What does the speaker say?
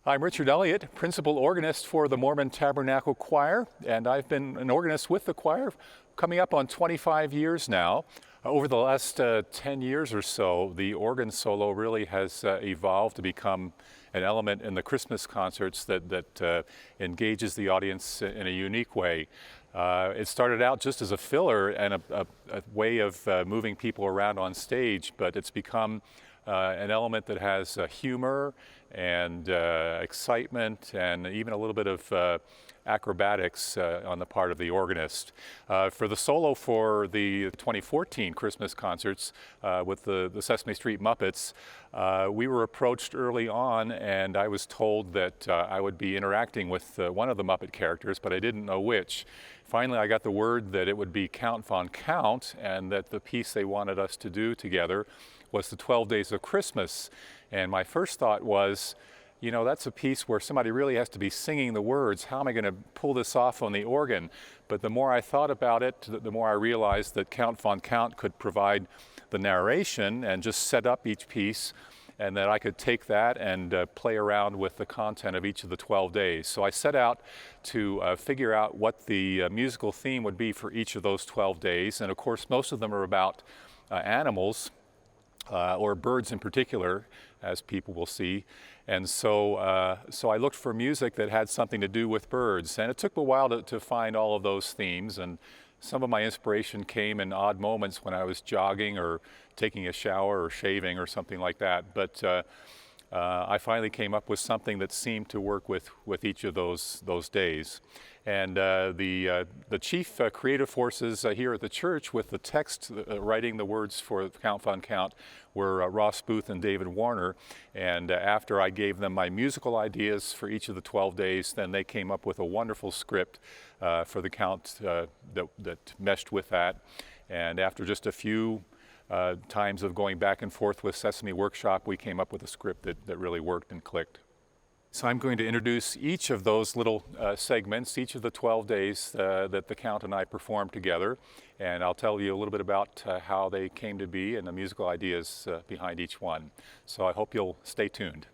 I'm Richard Elliott, principal organist for the Mormon Tabernacle Choir, and I've been an organist with the choir coming up on 25 years now. Over the last 10 years or so, the organ solo really has evolved to become an element in the Christmas concerts that engages the audience in a unique way. It started out just as a filler and a way of moving people around on stage, but it's become an element that has humor and excitement and even a little bit of acrobatics on the part of the organist. For the solo for the 2014 Christmas concerts with the Sesame Street Muppets, we were approached early on and I was told that I would be interacting with one of the Muppet characters, but I didn't know which. Finally, I got the word that it would be Count Von Count and that the piece they wanted us to do together was the 12 Days of Christmas. And my first thought was, you know, that's a piece where somebody really has to be singing the words. How am I going to pull this off on the organ? But the more I thought about it, the more I realized that Count Von Count could provide the narration and just set up each piece, and that I could take that and play around with the content of each of the 12 days. So I set out to figure out what the musical theme would be for each of those 12 days. And of course, most of them are about animals, or birds in particular, as people will see. And so I looked for music that had something to do with birds. And it took a while to find all of those themes. And some of my inspiration came in odd moments when I was jogging or taking a shower or shaving or something like that. But I finally came up with something that seemed to work with each of those days. And the chief creative forces here at the church with the text writing the words for Count Von Count were Ross Booth and David Warner. And after I gave them my musical ideas for each of the 12 days, then they came up with a wonderful script for the count that meshed with that. And after just a few times of going back and forth with Sesame Workshop, we came up with a script that really worked and clicked. So I'm going to introduce each of those little segments, each of the 12 days that the Count and I performed together, and I'll tell you a little bit about how they came to be and the musical ideas behind each one. So I hope you'll stay tuned.